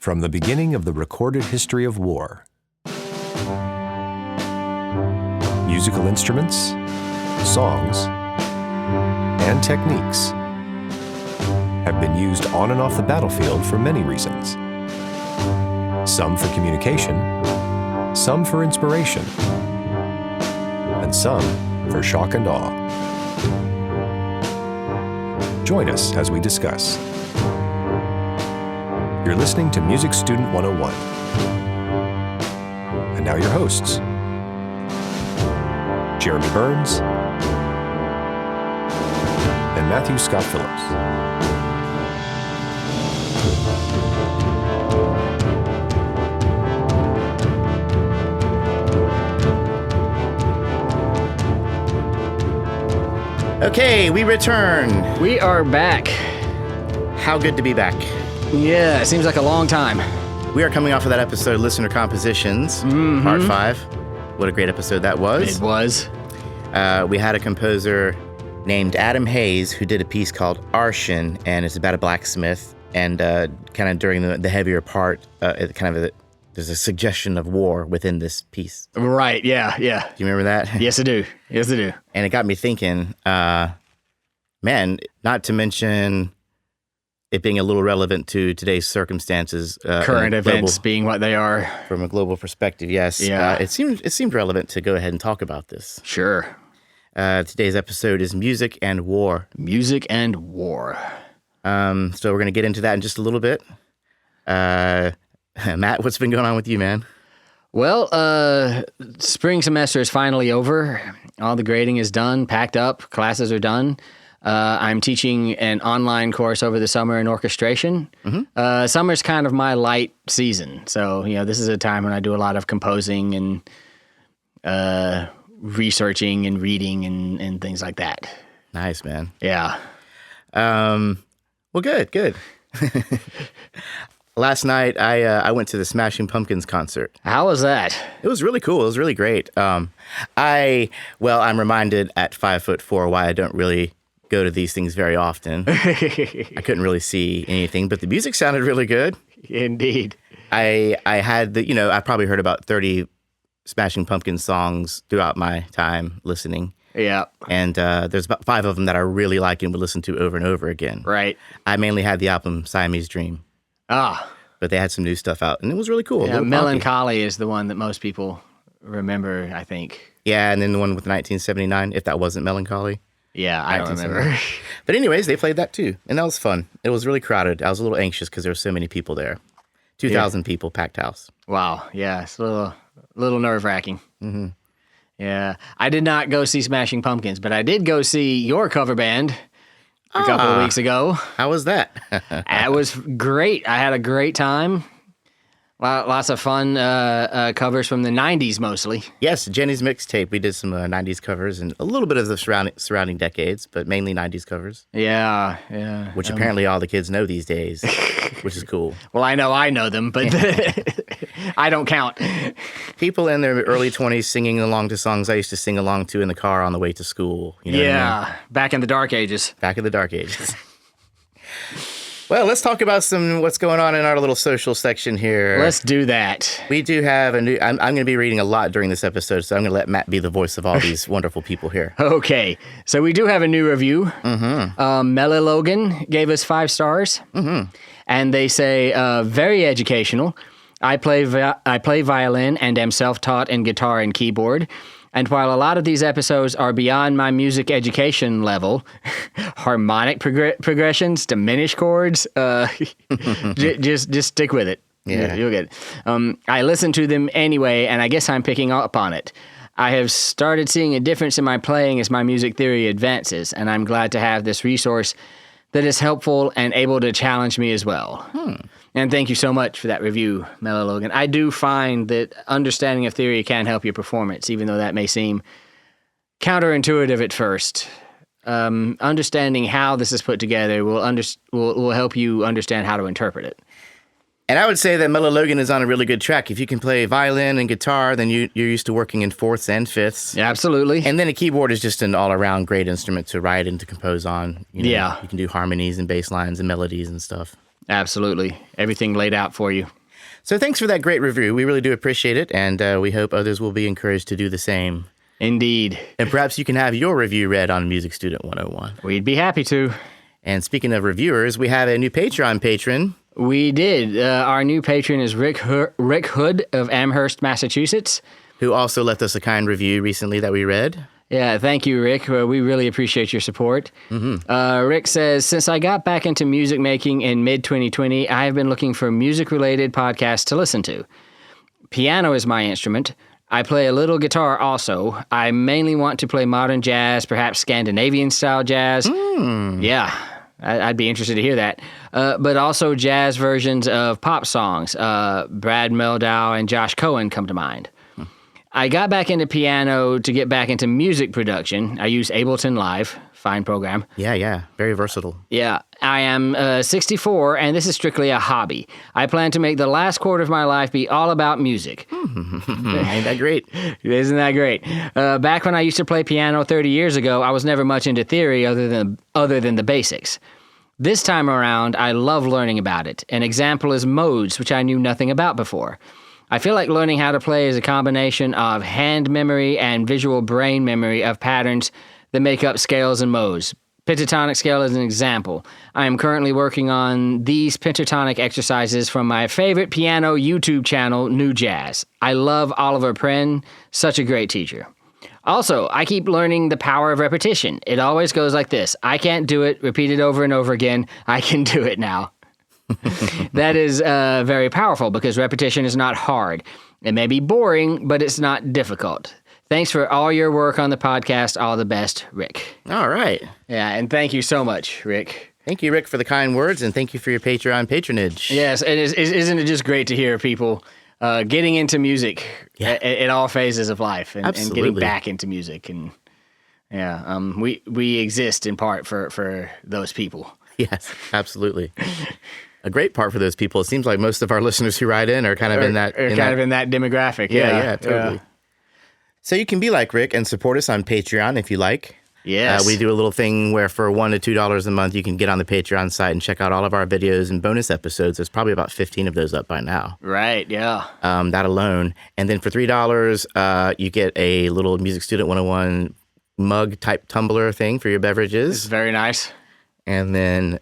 From the beginning of the recorded history of war, musical instruments, songs, and techniques have been used on and off the battlefield for many reasons. Some for communication, some for inspiration, and some for shock and awe. Join us as we discuss. You're listening to Music Student 101. And now your hosts, Jeremy Burns and Matthew Scott Phillips. Okay, we return. We are back. How good to be back. Yeah, it seems like a long time. We are coming off of that episode, Listener Compositions, Part 5. What a great episode that was. It was. We had a composer named Adam Hayes who did a piece called Arshin, and it's about a blacksmith. And kind of during the heavier part, there's a suggestion of war within this piece. Right, yeah. Do you remember that? Yes, I do. And it got me thinking, man, not to mention it being a little relevant to today's circumstances. Current events being what they are. From a global perspective, yes. Yeah. It seemed relevant to go ahead and talk about this. Sure. Today's episode is Music and War. Music and war. So we're going to get into that in just a little bit. Matt, what's been going on with you, man? Well, spring semester is finally over. All the grading is done, packed up, classes are done. I'm teaching an online course over the summer in orchestration. Mm-hmm. Summer's kind of my light season. So, this is a time when I do a lot of composing and researching and reading and things like that. Nice, man. Yeah. Well, good. Last night, I went to the Smashing Pumpkins concert. How was that? It was really cool. It was really great. I'm reminded at 5'4" why I don't really go to these things very often. I couldn't really see anything, but the music sounded really good. Indeed. I had I probably heard about 30 Smashing Pumpkins songs throughout my time listening. Yeah. And there's about 5 of them that I really like and would listen to over and over again. Right. I mainly had the album Siamese Dream. But they had some new stuff out, and it was really cool. Yeah, Melancholy is the one that most people remember, I think. Yeah, and then the one with 1979, if that wasn't Melancholy. Yeah, I don't remember. But anyways, they played that too, and that was fun. It was really crowded. I was a little anxious because there were so many people there. 2,000 people, packed house. Wow, yeah, it's a little nerve-wracking. Mm-hmm. Yeah, I did not go see Smashing Pumpkins, but I did go see your cover band a couple of weeks ago. How was that? It was great. I had a great time. Lots of fun covers from the 90s mostly. Yes, Jenny's mixtape. We did some 90s covers and a little bit of the surrounding decades, but mainly 90s covers. Yeah. Which apparently all the kids know these days, which is cool. Well, I know them, but I don't count. People in their early 20s singing along to songs I used to sing along to in the car on the way to school. You know what I mean? Back in the dark ages. Back in the dark ages. Well, let's talk about what's going on in our little social section here. Let's do that. We do have a new... I'm going to be reading a lot during this episode, so I'm going to let Matt be the voice of all these wonderful people here. Okay. So we do have a new review. Mm-hmm. Mela Logan gave us 5 stars. Mm-hmm. And they say, very educational. I play violin and am self-taught in guitar and keyboard. And while a lot of these episodes are beyond my music education level, harmonic progressions, diminished chords, just stick with it. Yeah. You'll get it. I listen to them anyway, and I guess I'm picking up on it. I have started seeing a difference in my playing as my music theory advances, and I'm glad to have this resource that is helpful and able to challenge me as well. And thank you so much for that review, Mela Logan. I do find that understanding of theory can help your performance, even though that may seem counterintuitive at first. Understanding how this is put together will help you understand how to interpret it. And I would say that Mela Logan is on a really good track. If you can play violin and guitar, then you're used to working in fourths and fifths. Yeah, absolutely. And then a keyboard is just an all-around great instrument to write and to compose on. You know, yeah. You can do harmonies and bass lines and melodies and stuff. Absolutely. Everything laid out for you. So thanks for that great review. We really do appreciate it, and we hope others will be encouraged to do the same. Indeed. And perhaps you can have your review read on Music Student 101. We'd be happy to. And speaking of reviewers, we have a new Patreon patron. We did. Our new patron is Rick Hood of Amherst, Massachusetts. Who also left us a kind review recently that we read. Yeah, thank you, Rick. We really appreciate your support. Rick says, since I got back into music making in mid-2020, I have been looking for music-related podcasts to listen to. Piano is my instrument. I play a little guitar also. I mainly want to play modern jazz, perhaps Scandinavian-style jazz. Yeah, I'd be interested to hear that. But also jazz versions of pop songs. Brad Mehldau and Josh Cohen come to mind. I got back into piano to get back into music production. I use Ableton Live, fine program. Yeah, very versatile. Yeah, I am 64, and this is strictly a hobby. I plan to make the last quarter of my life be all about music. Ain't that great? Isn't that great? Back when I used to play piano 30 years ago, I was never much into theory other than the basics. This time around, I love learning about it. An example is modes, which I knew nothing about before. I feel like learning how to play is a combination of hand memory and visual brain memory of patterns that make up scales and modes. Pentatonic scale is an example. I am currently working on these pentatonic exercises from my favorite piano YouTube channel, New Jazz. I love Oliver Pren, such a great teacher. Also, I keep learning the power of repetition. It always goes like this. I can't do it. Repeat it over and over again. I can do it now. That is very powerful because repetition is not hard. It may be boring, but it's not difficult. Thanks for all your work on the podcast. All the best, Rick. All right. Yeah, and thank you so much, Rick. Thank you, Rick, for the kind words, and thank you for your Patreon patronage. Yes, isn't it just great to hear people getting into music in all phases of life and getting back into music. And yeah, we exist in part for those people. Yes, absolutely. A great part for those people. It seems like most of our listeners who write in are kind of in that demographic. Yeah, totally. So you can be like Rick and support us on Patreon if you like. Yes. We do a little thing where for $1 to $2 a month, you can get on the Patreon site and check out all of our videos and bonus episodes. There's probably about 15 of those up by now. Right, yeah. That alone. And then for $3, you get a little Music Student 101 mug type tumbler thing for your beverages. It's very nice. And then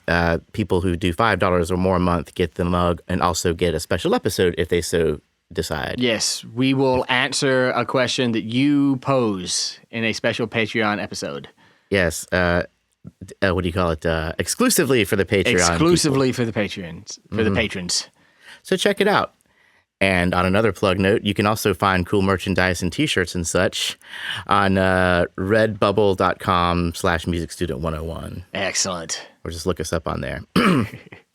people who do $5 or more a month get the mug and also get a special episode if they so decide. Yes, we will answer a question that you pose in a special Patreon episode. Yes. What do you call it? Exclusively for the Patreon. Exclusively people. for the patrons. The patrons. So check it out. And on another plug note, you can also find cool merchandise and t-shirts and such on redbubble.com/musicstudent101. Excellent. Or just look us up on there.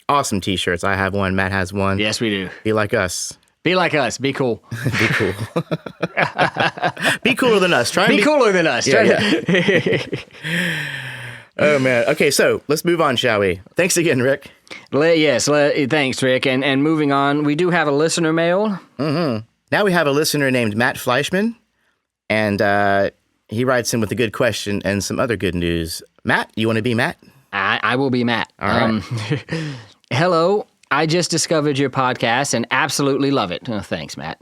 Awesome t-shirts. I have one. Matt has one. Yes, we do. Be like us. Be like us. Be cool. Be cool. Be cooler than us. Try and be cooler than us. Yeah. Oh, man. Okay, so let's move on, shall we? Thanks again, Rick. Thanks, Rick. And moving on, we do have a listener mail. Mm-hmm. Now we have a listener named Matt Fleischman, and he writes in with a good question and some other good news. Matt, you want to be Matt? I will be Matt. All right. Hello. I just discovered your podcast and absolutely love it. Oh, thanks, Matt.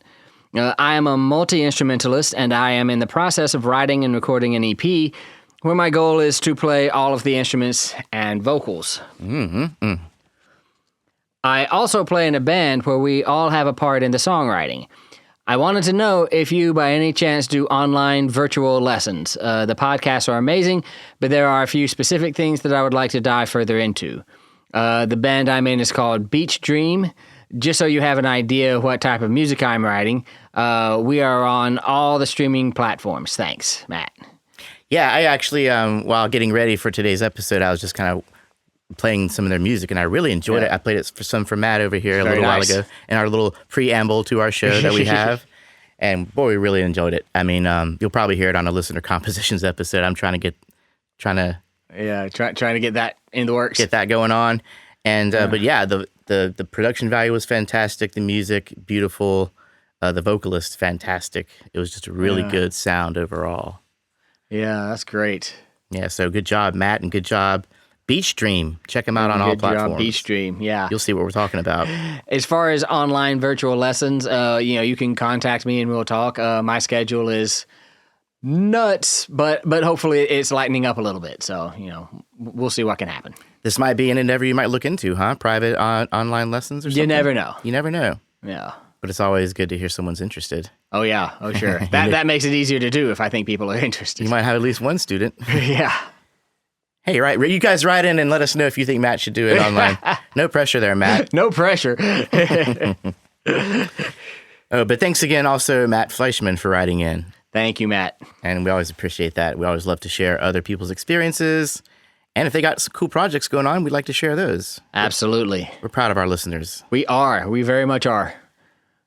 I am a multi-instrumentalist, and I am in the process of writing and recording an EP where my goal is to play all of the instruments and vocals. Mm-hmm. I also play in a band where we all have a part in the songwriting. I wanted to know if you, by any chance, do online virtual lessons. The podcasts are amazing, but there are a few specific things that I would like to dive further into. The band I'm in is called Beach Dream. Just so you have an idea what type of music I'm writing, we are on all the streaming platforms. Thanks, Matt. Yeah, I actually, while getting ready for today's episode, I was just kind of playing some of their music, and I really enjoyed it. I played it for Matt over here a little while ago in our little preamble to our show that we have. And boy, we really enjoyed it. I mean, you'll probably hear it on a listener compositions episode. I'm trying to get that in the works. Get that going on. And but yeah, the production value was fantastic. The music, beautiful. The vocalist, fantastic. It was just a really good sound overall. Yeah, that's great. Yeah, so good job, Matt, and good job, Beach Dream. Check them out on all Good platforms. job, Beach Dream. Yeah. You'll see what we're talking about. As far as online virtual lessons, you can contact me and we'll talk. My schedule is nuts, but hopefully it's lightening up a little bit. So, we'll see what can happen. This might be an endeavor you might look into, huh? Private online lessons or something? You never know. You never know. Yeah. But it's always good to hear someone's interested. Oh, yeah. Oh, sure. That makes it easier to do if I think people are interested. You might have at least one student. Yeah. Hey, you guys write in and let us know if you think Matt should do it online. No pressure there, Matt. No pressure. But thanks again also, Matt Fleischman, for writing in. Thank you, Matt. And we always appreciate that. We always love to share other people's experiences. And if they got some cool projects going on, we'd like to share those. Absolutely. We're proud of our listeners. We are. We very much are.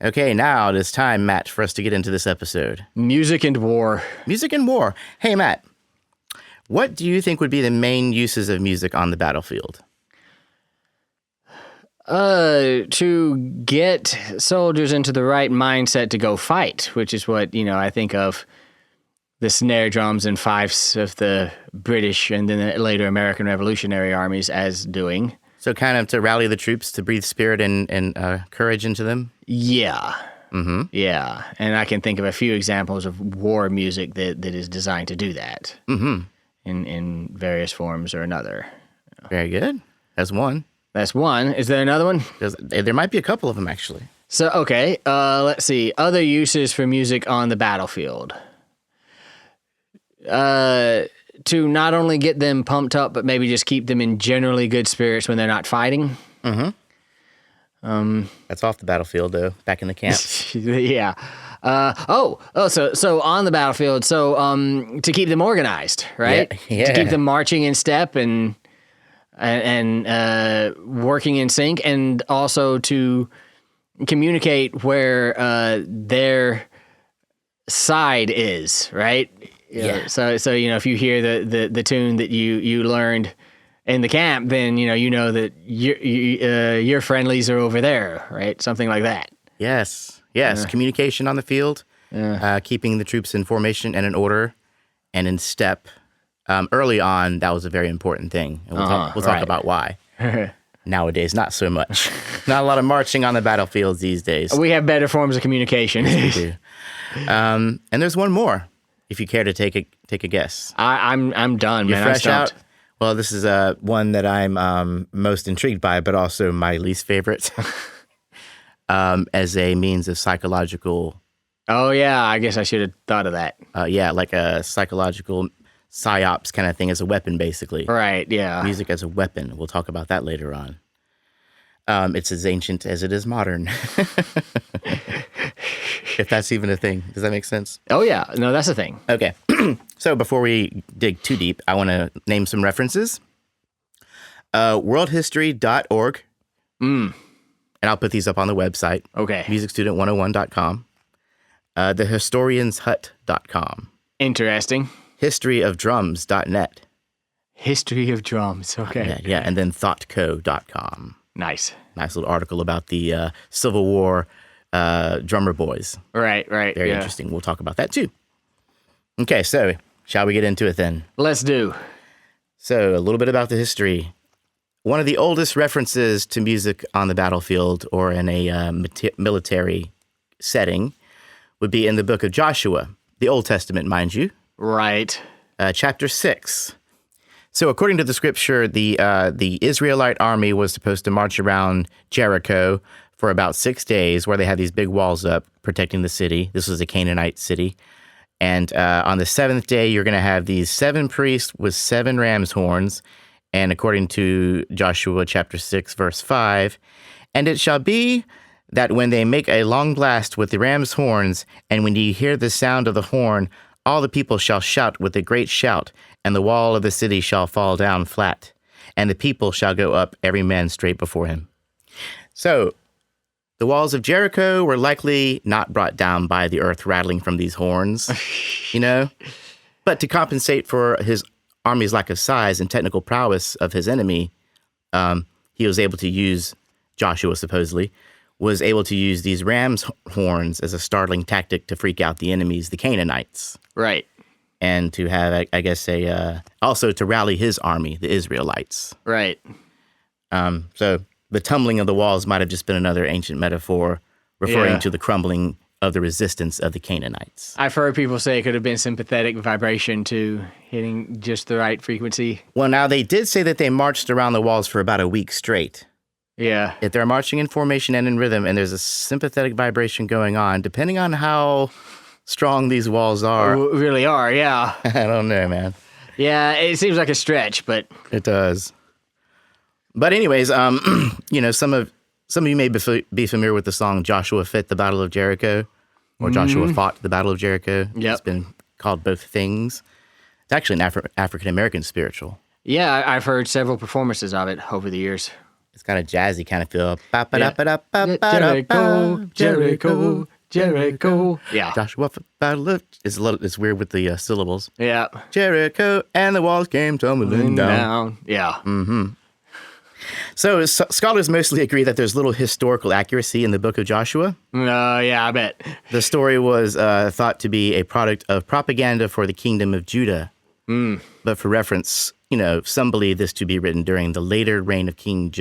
Okay, now it is time, Matt, for us to get into this episode. Music and war. Music and war. Hey, Matt, what do you think would be the main uses of music on the battlefield? To get soldiers into the right mindset to go fight, which is what, I think of the snare drums and fifes of the British and then the later American Revolutionary armies as doing. So kind of to rally the troops, to breathe spirit and courage into them? Yeah. Mm-hmm. Yeah. And I can think of a few examples of war music that is designed to do that in various forms or another. Very good. That's one. That's one. Is there another one? There might be a couple of them, actually. So, okay. Let's see. Other uses for music on the battlefield. To not only get them pumped up, but maybe just keep them in generally good spirits when they're not fighting. Mm-hmm. That's off the battlefield, though. Back in the camp. Yeah. So on the battlefield. So to keep them organized, right? Yeah. To keep them marching in step and working in sync, and also to communicate where their side is, right? Yeah. So if you hear the tune that you learned in the camp, then you know that your friendlies are over there, right? Something like that. Yes. Communication on the field, keeping the troops in formation and in order and in step. Early on, that was a very important thing. And we'll talk about why. Nowadays, not so much. Not a lot of marching on the battlefields these days. We have better forms of communication. We do. And there's one more, if you care to take a guess. I'm done, You're man. fresh out? Well, this is one that I'm most intrigued by, but also my least favorite as a means of psychological... Oh, yeah. I guess I should have thought of that. Like a psychological psyops kind of thing as a weapon, basically. Right, yeah. Music as a weapon. We'll talk about that later on. It's as ancient as it is modern. If that's even a thing. Does that make sense? Oh, yeah. No, that's a thing. Okay. So before we dig too deep, I want to name some references. Worldhistory.org. And I'll put these up on the website. Okay. MusicStudent101.com. TheHistoriansHut.com. Interesting. HistoryOfDrums.net. History of drums. Okay. Yeah. And then ThoughtCo.com. Nice. Nice little article about the Civil War drummer boys. Right. Very interesting. We'll talk about that too. Okay, so shall we get into it then? Let's do. So a little bit about the history. One of the oldest references to music on the battlefield or in a military setting would be in the book of Joshua, the Old Testament, mind you. Right. Chapter 6. So according to the scripture, the Israelite army was supposed to march around Jericho for about 6 days, where they had these big walls up protecting the city. This was a Canaanite city. And on the seventh day, you're going to have these 7 priests with 7 ram's horns. And according to Joshua chapter 6, verse 5, and it shall be that when they make a long blast with the ram's horns, and when ye hear the sound of the horn, all the people shall shout with a great shout, and the wall of the city shall fall down flat, and the people shall go up every man straight before him. So, the walls of Jericho were likely not brought down by the earth rattling from these horns, But to compensate for his army's lack of size and technical prowess of his enemy, he was able to use, Joshua supposedly, was able to use these ram's horns as a startling tactic to freak out the enemies, the Canaanites. Right. and to have, I guess, also to rally his army, the Israelites. Right. So the tumbling of the walls might have just been another ancient metaphor referring to the crumbling of the resistance of the Canaanites. I've heard people say it could have been sympathetic vibration too, hitting just the right frequency. Well, now they did say that they marched around the walls for about a week straight. Yeah. If they're marching in formation and in rhythm, and there's a sympathetic vibration going on, depending on how strong these walls are. Really are, yeah. I don't know, man. Yeah, it seems like a stretch, but It does. But anyways, some of you may be familiar with the song "Joshua Fit the Battle of Jericho," or "Joshua Fought the Battle of Jericho." Yep. It's been called both things. It's actually an African American spiritual. yeah, I've heard several performances of it over the years. It's kind of jazzy kind of feel. Jericho, Jericho, Jericho. Yeah. Joshua Fought the Battle of. It's weird with the syllables. Yeah. Jericho and the walls came tumbling down. Yeah. So scholars mostly agree that there's little historical accuracy in the book of Joshua. Yeah, I bet. The story was thought to be a product of propaganda for the kingdom of Judah. But for reference, some believe this to be written during the later reign of King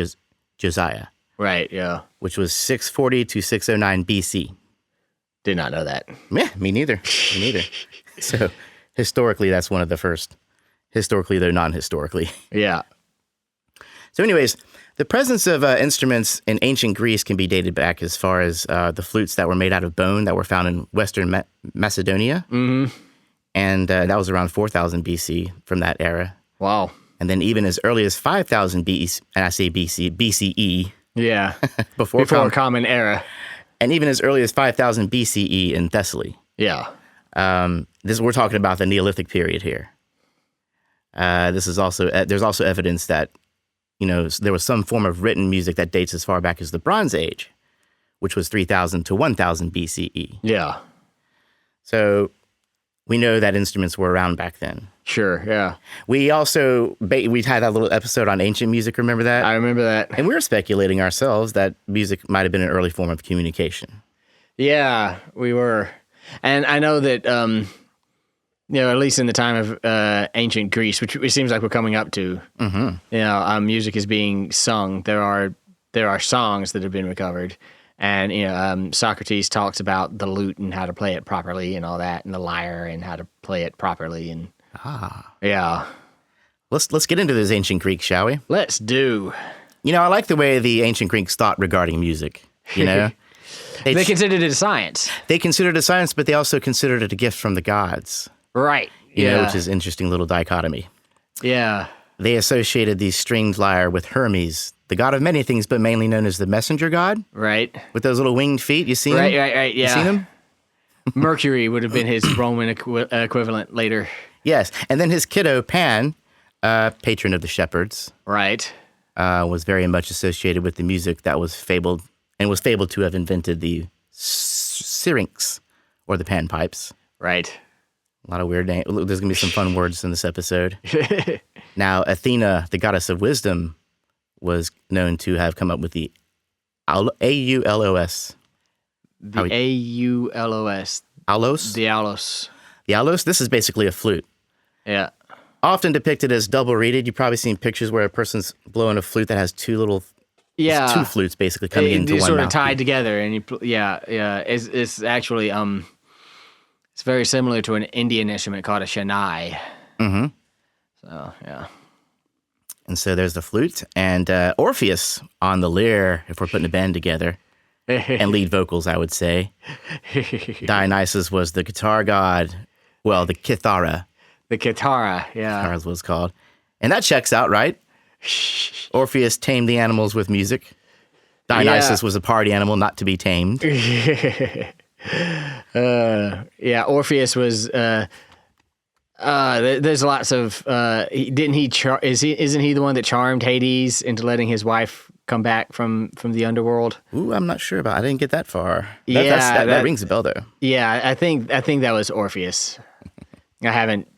Josiah, Right, yeah. which was 640 to 609 BC. Did not know that. Yeah, me neither. So historically, that's one of the first. Historically, though non-historically. Yeah. So anyways, the presence of instruments in ancient Greece can be dated back as far as the flutes that were made out of bone that were found in Western Macedonia. Mm-hmm. And that was around 4000 BC from that era. Wow. And then even as early as 5000 BC, and I say BCE. Yeah. before Common Era. And even as early as 5000 BCE in Thessaly. Yeah. We're talking about the Neolithic period here. This is also there's also evidence that there was some form of written music that dates as far back as the Bronze Age, which was 3000 to 1000 BCE. Yeah. So we know that instruments were around back then. Sure, yeah. We also, we had that little episode on ancient music, remember that? I remember that. And we were speculating ourselves that music might have been an early form of communication. Yeah, we were. And I know that, at least in the time of ancient Greece, which it seems like we're coming up to, music is being sung. There are songs that have been recovered. And, Socrates talks about the lute and how to play it properly and all that, and the lyre and how to play it properly. And yeah. Let's get into this ancient Greek, shall we? Let's do. I like the way the ancient Greeks thought regarding music, They considered it a science. They considered it a science, but they also considered it a gift from the gods. Right. Which is an interesting little dichotomy. Yeah. They associated the stringed lyre with Hermes, the god of many things, but mainly known as the messenger god. Right. With those little winged feet. You seen him? Right, yeah. You seen him? Mercury would have been his Roman equivalent later. Yes. And then his kiddo, Pan, patron of the shepherds. Right. Was very much associated with the music that was fabled to have invented the syrinx, or the panpipes. Right. A lot of weird names. There's going to be some fun words in this episode. Now, Athena, the goddess of wisdom, was known to have come up with the AULOS. The AULOS. Aulos? The aulos. The aulos? This is basically a flute. Yeah. Often depicted as double-reeded. You've probably seen pictures where a person's blowing a flute that has two flutes basically coming into one sort of mouth. Tied together. And It's actually... It's very similar to an Indian instrument called a shanai. Mm-hmm. So, yeah. And so there's the flute and Orpheus on the lyre, if we're putting a band together, and lead vocals, I would say. Dionysus was the guitar god. Well, the kithara. The kithara, yeah. Kithara is what it's called. And that checks out, right? Orpheus tamed the animals with music. Dionysus was a party animal not to be tamed. Orpheus was. There's lots of. Isn't he the one that charmed Hades into letting his wife come back from the underworld? Ooh, I'm not sure about. I didn't get that far. Yeah, that rings a bell though. Yeah, I think that was Orpheus. I haven't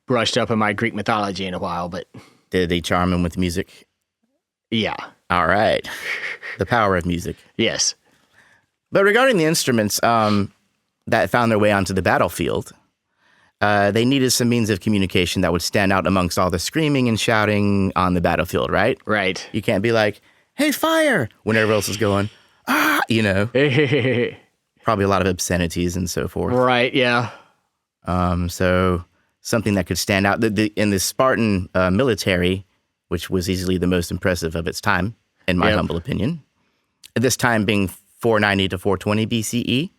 brushed up on my Greek mythology in a while, but did they charm him with music? Yeah. All right. The power of music. Yes. But regarding the instruments that found their way onto the battlefield, they needed some means of communication that would stand out amongst all the screaming and shouting on the battlefield, right? Right. You can't be like, hey, fire, when everybody else is going, ah, Probably a lot of obscenities and so forth. Right, yeah. So something that could stand out. In the Spartan military, which was easily the most impressive of its time, in my humble opinion, at this time being 490 to 420 BCE,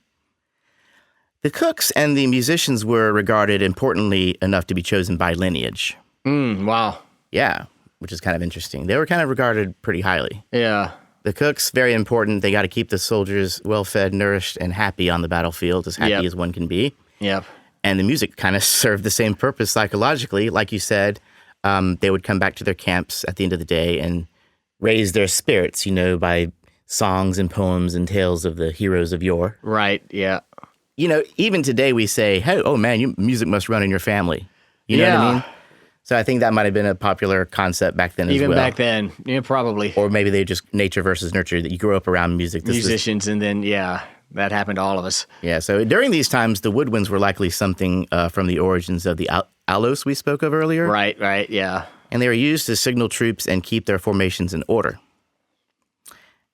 the cooks and the musicians were regarded importantly enough to be chosen by lineage. Wow. Yeah, which is kind of interesting. They were kind of regarded pretty highly. Yeah. The cooks, very important. They got to keep the soldiers well-fed, nourished, and happy on the battlefield, as happy as one can be. Yep. And the music kind of served the same purpose psychologically. Like you said, they would come back to their camps at the end of the day and raise their spirits, by songs and poems and tales of the heroes of yore. Right, yeah. Even today we say, hey, oh man, music must run in your family. You know what I mean? So I think that might have been a popular concept back then as well. Even back then, yeah, probably. Or maybe they just nature versus nurture, that you grew up around music. Musicians, and then, that happened to all of us. Yeah, so during these times, the woodwinds were likely something from the origins of the aloes we spoke of earlier. Right, yeah. And they were used to signal troops and keep their formations in order.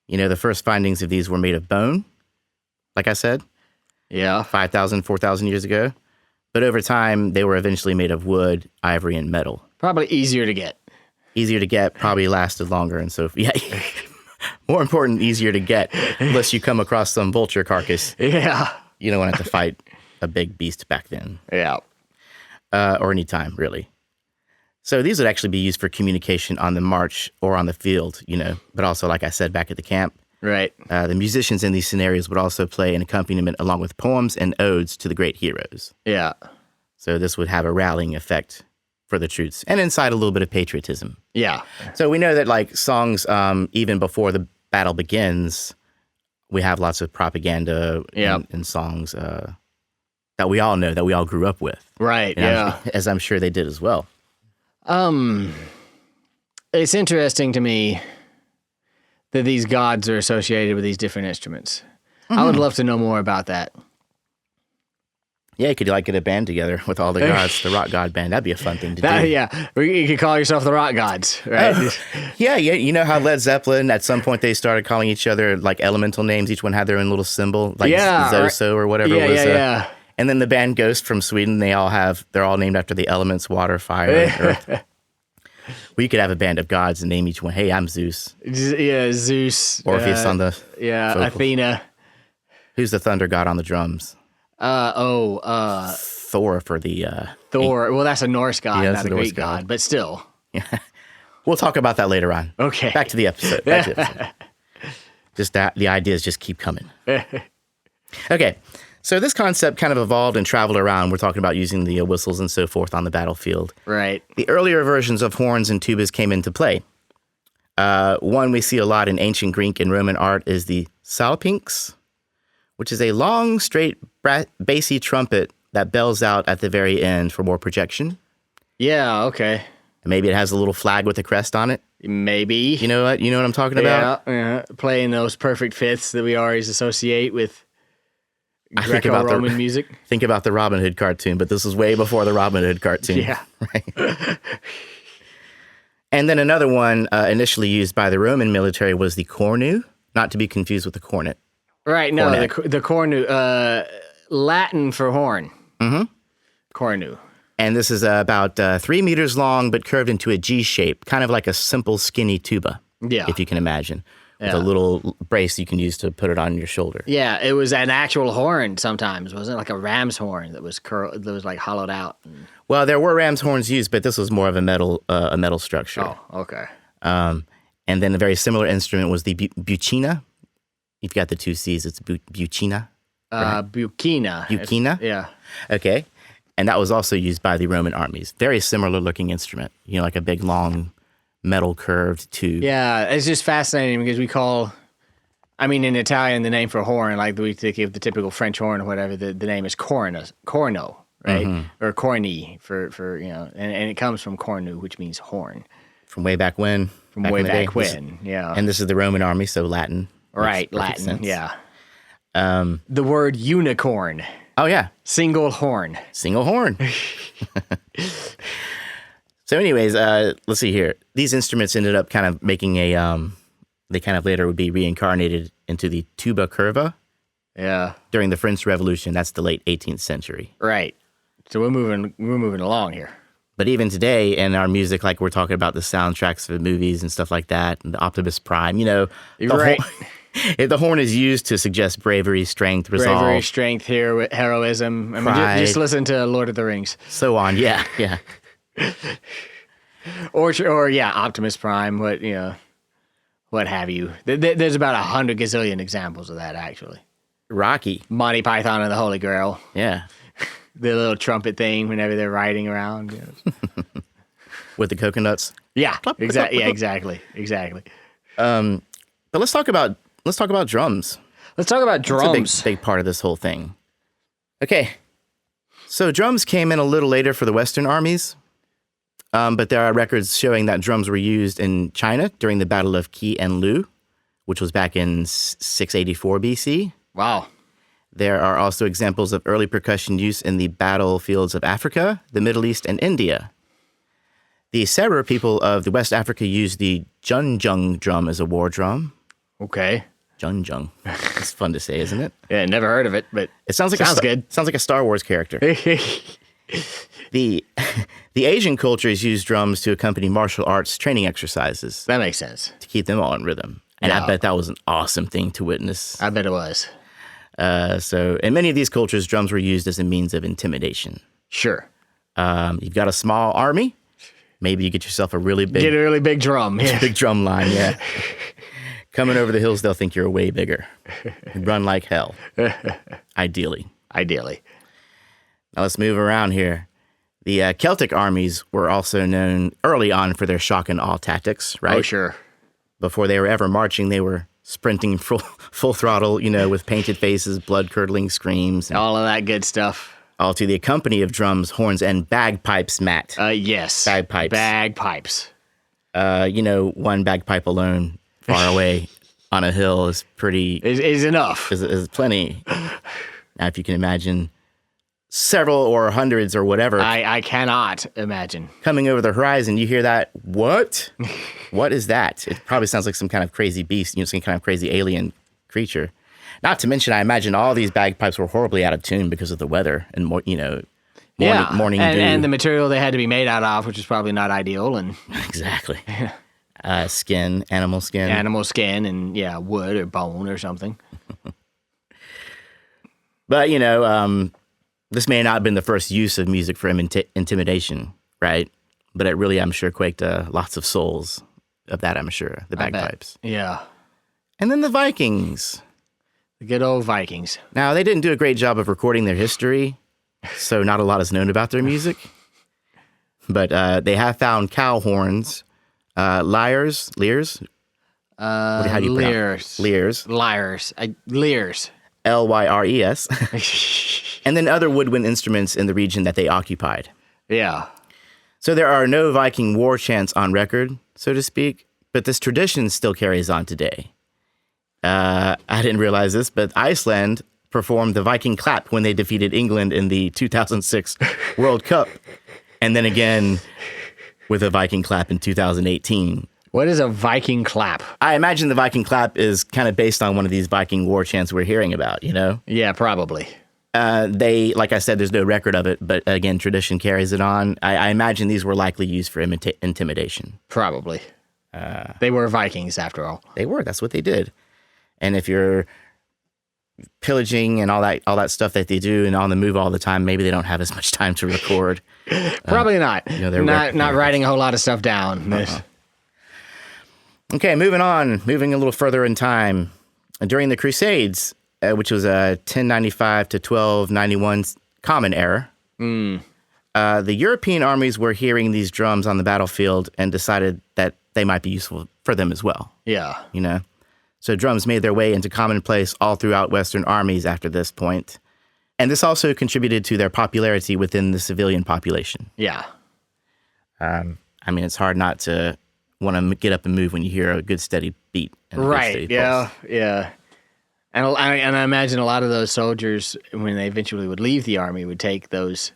The first findings of these were made of bone, like I said. Yeah. 5,000, 4,000 years ago. But over time, they were eventually made of wood, ivory, and metal. Probably easier to get. Easier to get, probably lasted longer. And so, more important, easier to get, unless you come across some vulture carcass. Yeah. You don't want to have to fight a big beast back then. Yeah. Or any time, really. So these would actually be used for communication on the march or on the field, but also, like I said, back at the camp. Right. The musicians in these scenarios would also play an accompaniment along with poems and odes to the great heroes. Yeah. So this would have a rallying effect for the troops and incite a little bit of patriotism. Yeah. So we know that songs, even before the battle begins, we have lots of propaganda and songs that we all know, that we all grew up with. Right, As I'm sure they did as well. It's interesting to me that these gods are associated with these different instruments. Mm-hmm. I would love to know more about that. Yeah, you could get a band together with all the gods, the rock god band. That'd be a fun thing to do. Yeah, you could call yourself the rock gods, right? Yeah. You know how Led Zeppelin, at some point they started calling each other elemental names. Each one had their own little symbol, Zoso or whatever it was. Yeah. And then the band Ghost from Sweden, they're all named after the elements, water, fire, and earth. We could have a band of gods and name each one, hey, I'm Zeus. Yeah, Zeus. Orpheus on the vocals. Athena. Who's the thunder god on the drums? Thor for the... Thor. Well, that's a Norse god, not a Norse Greek god, but still. Yeah. We'll talk about that later on. Okay. Back to the episode. Just that, the ideas just keep coming. Okay. So this concept kind of evolved and traveled around. We're talking about using the whistles and so forth on the battlefield. Right. The earlier versions of horns and tubas came into play. One we see a lot in ancient Greek and Roman art is the salpinx, which is a long, straight, bassy trumpet that bells out at the very end for more projection. Yeah, okay. And maybe it has a little flag with a crest on it. Maybe. You know what I'm talking about? Yeah. Playing those perfect fifths that we always associate with Greco-Roman music. Think about the Robin Hood cartoon, but this was way before the Robin Hood cartoon. Yeah. Right? And then another one initially used by the Roman military was the cornu, not to be confused with the cornet. Right, no, the cornu, Latin for horn. Mm-hmm. Cornu. And this is about 3 meters long, but curved into a G shape, kind of like a simple, skinny tuba, if you can imagine. With a little brace you can use to put it on your shoulder. Yeah, it was an actual horn sometimes, wasn't it? Like a ram's horn that was hollowed out. Well, there were ram's horns used, but this was more of a metal structure. Oh, okay. And then a very similar instrument was the bucina. You've got the 2 C's. It's bucina. Right? Bucina. Bucina? Yeah. Okay. And that was also used by the Roman armies. Very similar looking instrument. Like a big, long, metal curved tube. Yeah, it's just fascinating because in Italian, the name for horn, like we think of the typical French horn or whatever, the name is corno, right? Mm-hmm. Or corni for and it comes from cornu, which means horn. From way back when. Yeah. And this is the Roman army, so Latin. Right, Latin, sense. Yeah. The word unicorn Oh, yeah. Single horn. Single horn. So anyways, let's see here. These instruments ended up kind of making they kind of later would be reincarnated into the tuba curva Yeah. during the French Revolution. That's the late 18th century. Right. So we're moving along here. But even today in our music, like we're talking about the soundtracks of movies and stuff like that, and the Optimus Prime, the Right. the horn is used to suggest bravery, strength, resolve, Bravery, strength, heroism. I mean, Pride. just listen to Lord of the Rings. so on. Yeah, yeah. Or Optimus Prime, what have you. There's about 100 gazillion examples of that, actually. Rocky. Monty Python and the Holy Grail. Yeah. The little trumpet thing whenever they're riding around. With the coconuts. Yeah, exactly. Yeah, exactly. But let's talk about drums. Let's talk about It's drums. a big part of this whole thing. Okay. So drums came in a little later for the Western armies, but there are records showing that drums were used in China during the Battle of Qi and Lu, which was back in 684 BC. Wow. There are also examples of early percussion use in the battlefields of Africa, the Middle East, and India. The Serer people of the West Africa used the junjung drum as a war drum. Okay. Junjung. It's fun to say, isn't it? Yeah, never heard of it, but It sounds like good. Sounds like a Star Wars character. The Asian cultures use drums to accompany martial arts training exercises That makes sense. to keep them all in rhythm. And Yeah. I bet that was an awesome thing to witness. I bet it was. So in many of these cultures, drums were used as a means of intimidation. Sure. You've got a small army. Maybe you get yourself a really Get a really big drum. Yeah. big drum line. Yeah. Coming over the hills, they'll think you're way bigger. Run like hell. Ideally. Now let's move around here. The Celtic armies were also known early on for their shock and awe tactics, right? Oh, sure. Before they were ever marching, they were sprinting full throttle, with painted faces, blood-curdling screams, and All of that good stuff. all to the accompany of drums, horns, and bagpipes, Matt. Yes. Bagpipes. Bagpipes. One bagpipe alone far away on a hill is pretty... Is enough. is plenty. Now, if you can imagine several or hundreds or whatever I cannot imagine. coming over the horizon, you hear that, what? What is that? It probably sounds like some kind of crazy beast, some kind of crazy alien creature. Not to mention, I imagine all these bagpipes were horribly out of tune because of the weather and morning dew. And the material they had to be made out of, which is probably not ideal, and Exactly. Skin, animal skin. animal skin, and wood or bone or something. But, this may not have been the first use of music for intimidation, right? But it really, I'm sure, quaked lots of souls of that, I'm sure, the I bet. bagpipes. Yeah. And then the Vikings. The good old Vikings. Now, they didn't do a great job of recording their history, so not a lot is known about their music. But they have found cow horns, lyres. How do you pronounce? Lyres. Lyres. Lyres. And then other woodwind instruments in the region that they occupied. Yeah. So there are no Viking war chants on record, so to speak, but this tradition still carries on today. I didn't realize this, but Iceland performed the Viking clap when they defeated England in the 2006 World Cup, and then again with a Viking clap in 2018. What is a Viking clap? I imagine the Viking clap is kind of based on one of these Viking war chants we're hearing about, Yeah, probably. Like I said, there's no record of it, but again, tradition carries it on. I imagine these were likely used for intimidation. Probably. They were Vikings, after all. They were. That's what they did. And if you're pillaging and all that stuff that they do and on the move all the time, maybe they don't have as much time to record. Probably not. they're Not writing a whole lot of stuff down. Okay, moving a little further in time. During the Crusades, which was 1095 to 1291 Common Era, the European armies were hearing these drums on the battlefield and decided that they might be useful for them as well. Yeah. So drums made their way into commonplace all throughout Western armies after this point. And this also contributed to their popularity within the civilian population. Yeah. It's hard not to want to get up and move when you hear a good steady beat. And a good Right. steady Yeah. pulse. Yeah. And I imagine a lot of those soldiers, when they eventually would leave the army, would take those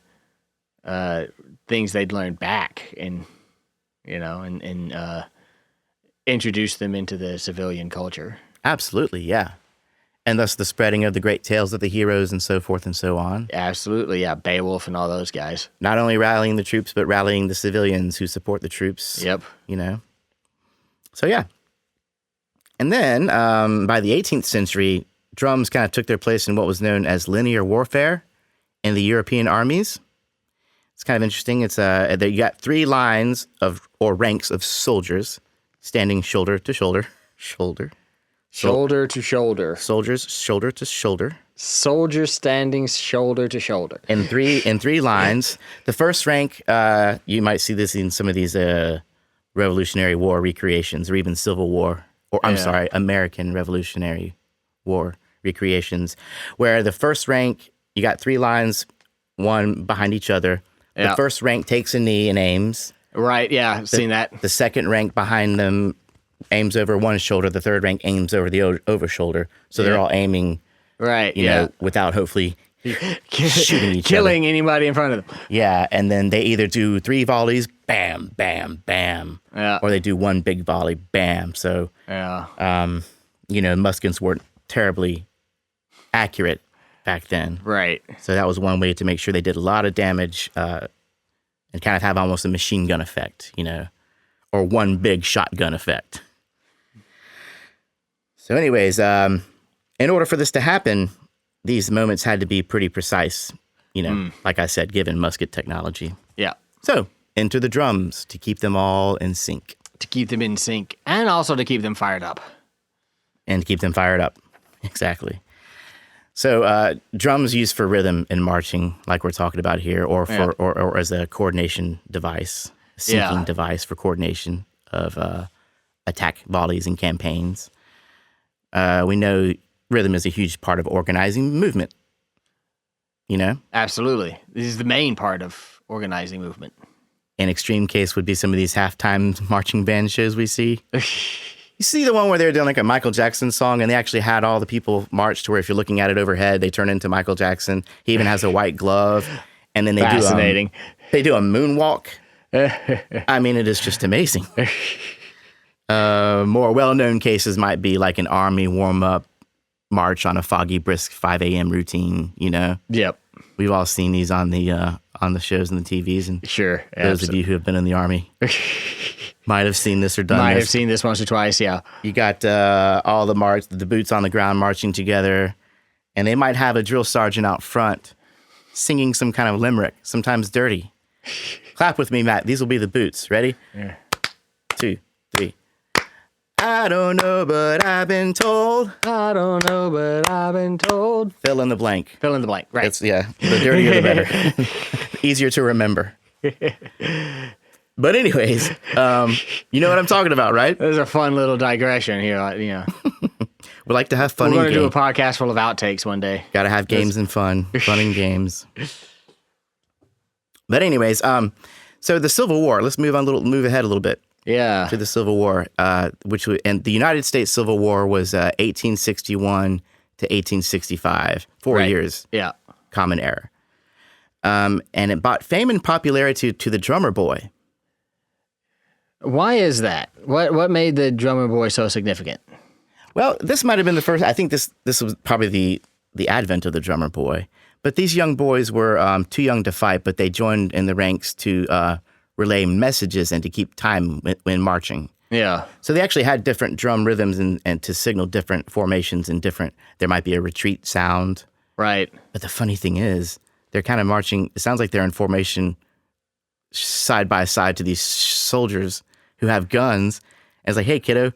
things they'd learned back and introduce them into the civilian culture. Absolutely, yeah. And thus the spreading of the great tales of the heroes and so forth and so on. Absolutely, yeah. Beowulf and all those guys. Not only rallying the troops, but rallying the civilians who support the troops. Yep. So, yeah. And then by the 18th century, drums kind of took their place in what was known as linear warfare in the European armies. It's kind of interesting. It's you got 3 lines or ranks of soldiers standing shoulder to shoulder. Shoulder to shoulder. Soldiers shoulder to shoulder. Soldiers standing shoulder to shoulder. In three lines. The first rank, you might see this in some of these Revolutionary War recreations or even Civil War, or American Revolutionary War recreations, where the first rank, you got 3 lines, one behind each other. The first rank takes a knee and aims. Right, yeah, I've seen that. The second rank behind them aims over one shoulder. The third rank aims over the over shoulder. So they're all aiming, right? Without hopefully shooting each killing anybody in front of them. Yeah, and then they either do 3 volleys, bam, bam, bam, or they do 1 big volley, bam. So, muskets weren't terribly accurate back then, right? So that was one way to make sure they did a lot of damage and kind of have almost a machine gun effect, or one big shotgun effect. So anyways, in order for this to happen, these moments had to be pretty precise, like I said, given musket technology. Yeah. So enter the drums to keep them all in sync. To keep them in sync and also to keep them fired up. Exactly. So drums used for rhythm in marching, like we're talking about here, or for or as a coordination device, syncing device for coordination of attack volleys and campaigns. We know rhythm is a huge part of organizing movement. Absolutely. This is the main part of organizing movement. An extreme case would be some of these halftime marching band shows we see. You see the one where they're doing like a Michael Jackson song and they actually had all the people march to where if you're looking at it overhead, they turn into Michael Jackson. He even has a white glove. And then they do a moonwalk. I mean, it is just amazing. More well-known cases might be like an army warm-up march on a foggy, brisk 5 a.m. routine, Yep. We've all seen these on the shows and the TVs. And sure. Those of you who have been in the army might have seen this or done this. Might have seen this once or twice, yeah. You got all the boots on the ground marching together, and they might have a drill sergeant out front singing some kind of limerick, sometimes dirty. Clap with me, Matt. These will be the boots. Ready? Yeah. 2, 3. I don't know, but I've been told. I don't know, but I've been told. Fill in the blank. Fill in the blank, right. The dirtier the better. Easier to remember. But anyways, you know what I'm talking about, right? There's a fun little digression here, We like to have fun. We're going to do a podcast full of outtakes one day. Got to have games and fun and games. But anyways, so the Civil War. Let's move ahead a little bit. Yeah. To the Civil War, and the United States Civil War was 1861 to 1865, 4 years. Yeah. Common Era. And it brought fame and popularity to the drummer boy. Why is that? What made the drummer boy so significant? Well, this might have been the first. I think this was probably the advent of the drummer boy. But these young boys were too young to fight, but they joined in the ranks to relay messages and to keep time when marching. Yeah. So they actually had different drum rhythms and to signal different formations and there might be a retreat sound. Right. But the funny thing is, they're kind of marching. It sounds like they're in formation side by side to these soldiers who have guns. And it's like, hey, kiddo,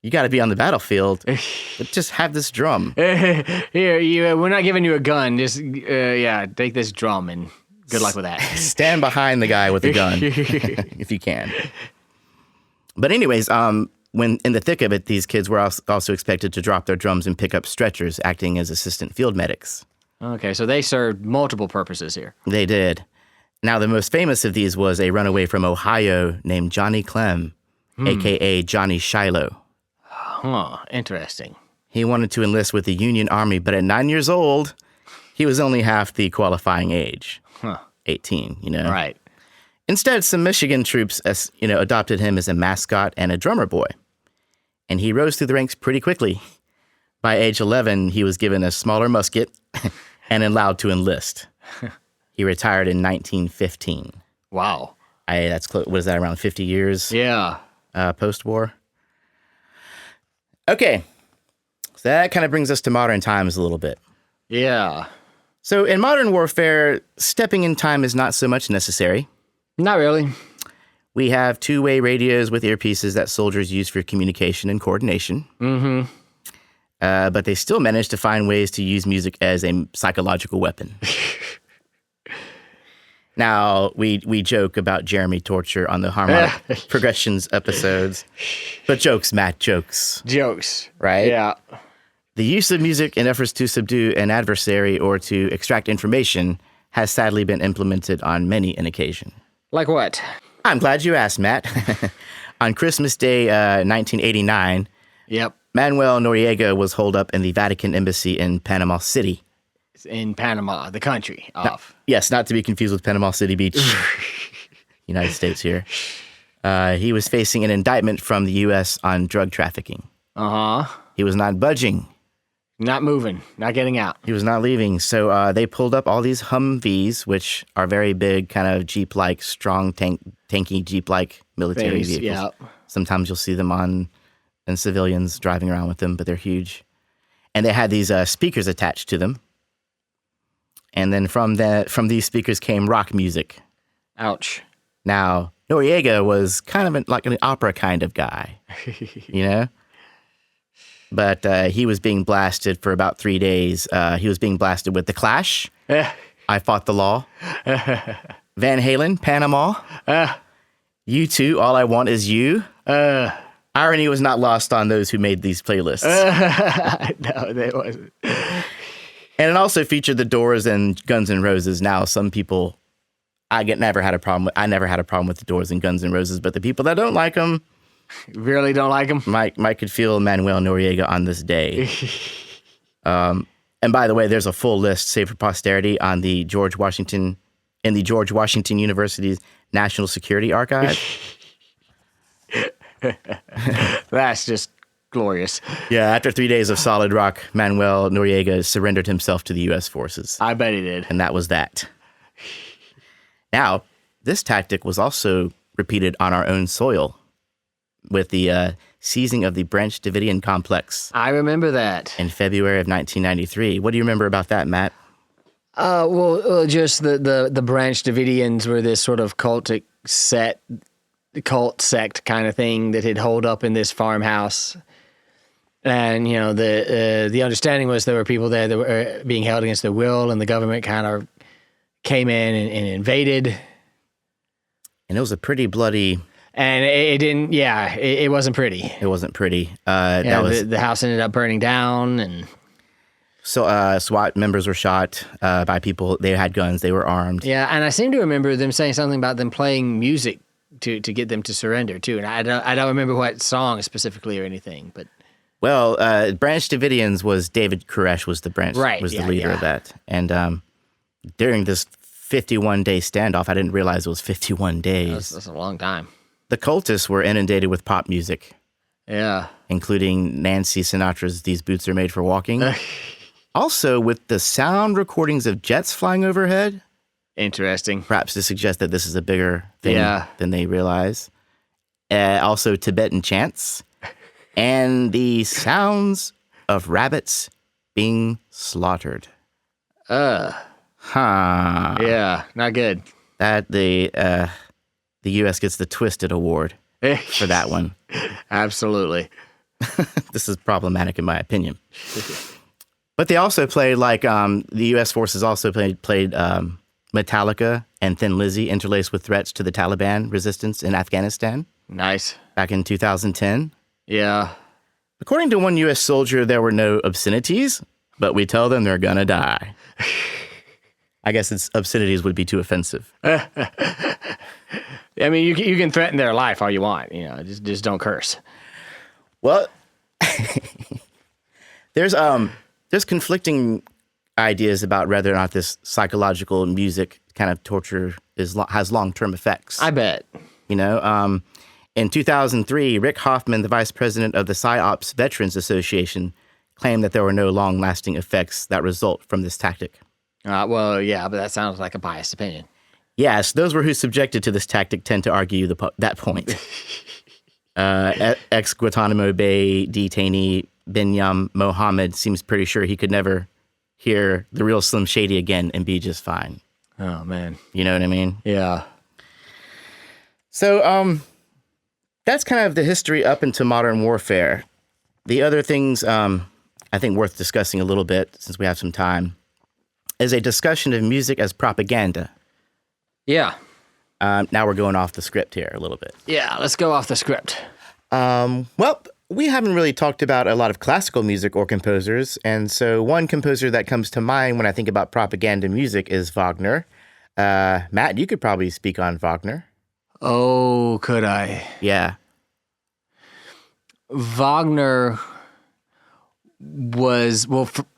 you got to be on the battlefield. Just have this drum. Here, we're not giving you a gun. Just, take this drum and good luck with that. Stand behind the guy with the gun if you can. But anyways, when in the thick of it, these kids were also expected to drop their drums and pick up stretchers, acting as assistant field medics. Okay, so they served multiple purposes here. They did. Now, the most famous of these was a runaway from Ohio named Johnny Clem, a.k.a. Johnny Shiloh. Huh, interesting. He wanted to enlist with the Union Army, but at 9 years old, he was only half the qualifying age, 18, Right. Instead, some Michigan troops, adopted him as a mascot and a drummer boy. And he rose through the ranks pretty quickly. By age 11, he was given a smaller musket and allowed to enlist. He retired in 1915. Wow. That's close. What is that, around 50 years? Yeah. Post-war? Okay. So that kind of brings us to modern times a little bit. Yeah. So in modern warfare, stepping in time is not so much necessary. Not really. We have two-way radios with earpieces that soldiers use for communication and coordination. Mm-hmm. But they still manage to find ways to use music as a psychological weapon. Now, we joke about Jeremy torture on the harmonic progressions episodes. But jokes, Matt, jokes. Jokes. Right? Yeah. The use of music in efforts to subdue an adversary or to extract information has sadly been implemented on many an occasion. Like what? I'm glad you asked, Matt. On Christmas Day, 1989, Yep. Manuel Noriega was holed up in the Vatican Embassy in Panama City. It's in Panama, the country off. Yes, not to be confused with Panama City Beach, United States here. He was facing an indictment from the U.S. on drug trafficking. Uh-huh. He was not budging. Not moving. Not getting out. He was not leaving. So they pulled up all these Humvees, which are very big, kind of Jeep-like, strong, tanky Jeep-like military vehicles. Yeah. Sometimes you'll see them and civilians driving around with them, but they're huge. And they had these speakers attached to them. And then from these speakers came rock music. Ouch. Now, Noriega was kind of like an opera kind of guy, But he was being blasted for about 3 days. He was being blasted with The Clash, I Fought the Law, Van Halen, Panama, U2, All I Want Is You. Irony was not lost on those who made these playlists. No, they wasn't. And it also featured The Doors and Guns N' Roses. Now, some people, I never had a problem with The Doors and Guns N' Roses, but the people that don't like them, Really don't like him? Mike could feel Manuel Noriega on this day. And by the way, there's a full list saved for posterity on the George Washington University's National Security Archive. That's just glorious. Yeah, after 3 days of solid rock, Manuel Noriega surrendered himself to the U.S. forces. I bet he did. And that was that. Now, this tactic was also repeated on our own soil with the seizing of the Branch Davidian complex. I remember that. In February of 1993. What do you remember about that, Matt? Just the Branch Davidians were this sort of cult sect kind of thing that had holed up in this farmhouse. And, the understanding was there were people there that were being held against their will, and the government kind of came in and invaded. And it was a pretty bloody... And it didn't, it wasn't pretty. It wasn't pretty. The house ended up burning down, and so SWAT members were shot by people. They had guns. They were armed. Yeah, and I seem to remember them saying something about them playing music to get them to surrender too. And I don't remember what song specifically or anything, but well, Branch Davidians was David Koresh was the leader of that, and during this 51-day standoff, I didn't realize it was 51 days. That's a long time. The cultists were inundated with pop music. Yeah. Including Nancy Sinatra's These Boots Are Made for Walking. Also with the sound recordings of jets flying overhead. Interesting. Perhaps to suggest that this is a bigger thing than they realize. Also Tibetan chants. And the sounds of rabbits being slaughtered. Yeah, not good. That the U.S. gets the Twisted Award for that one. Absolutely. This is problematic in my opinion. But they also played the U.S. forces also played Metallica and Thin Lizzy interlaced with threats to the Taliban resistance in Afghanistan. Nice. Back in 2010. Yeah. According to one U.S. soldier, there were no obscenities, but we tell them they're gonna die. I guess obscenities would be too offensive. I mean, you can threaten their life all you want, just don't curse. Well, There's conflicting ideas about whether or not this psychological music kind of torture has long-term effects. I bet. You know, in 2003, Rick Hoffman, the vice president of the PsyOps Veterans Association, claimed that there were no long-lasting effects that result from this tactic. Well, yeah, but that sounds like a biased opinion. Yes, those who subjected to this tactic tend to argue that point. Ex-Guantanamo Bay detainee Binyam Mohammed seems pretty sure he could never hear the real Slim Shady again and be just fine. Oh, man. You know what I mean? Yeah. So, that's kind of the history up into modern warfare. The other things I think worth discussing a little bit, since we have some time, is a discussion of music as propaganda. Yeah. Now we're going off the script here a little bit. Yeah, let's go off the script. Well, we haven't really talked about a lot of classical music or composers, and so one composer that comes to mind when I think about propaganda music is Wagner. Matt, you could probably speak on Wagner. Oh, could I? Yeah. Wagner was,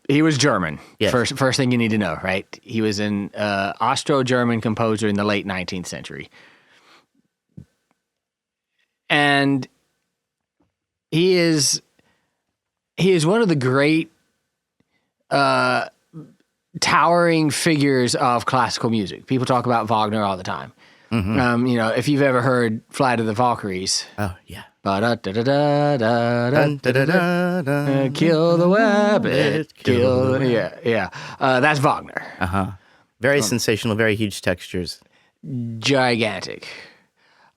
he was German. Yes. First thing you need to know, right? He was an Austro-German composer in the late 19th century. And he is one of the great towering figures of classical music. People talk about Wagner all the time. Mm-hmm. You know, if you've ever heard Flight of the Valkyries. Oh, yeah. Kill the rabbit. Yeah. That's Wagner. Uh-huh. Very sensational, very huge textures. Gigantic.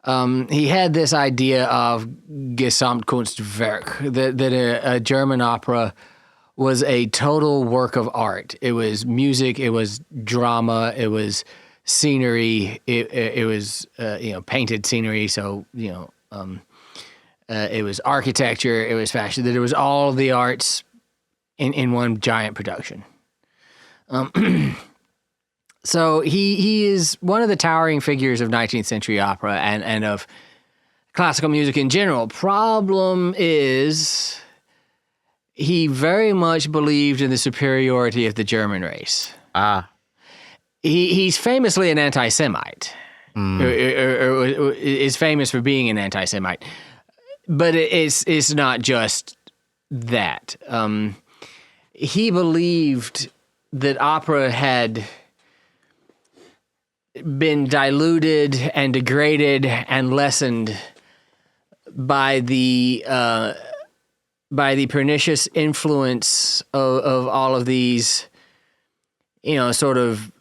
He had this idea of Gesamtkunstwerk, that a German opera was a total work of art. It was music, it was drama, it was scenery, it was painted scenery. So it was architecture, it was fashion. That it was all of the arts in one giant production. So he is one of the towering figures of 19th century opera and of classical music in general. Problem is, he very much believed in the superiority of the German race. He's famously an anti-Semite, or is famous for being an anti-Semite. But it's not just that. He believed that opera had been diluted and degraded and lessened by the pernicious influence of all of these, sort of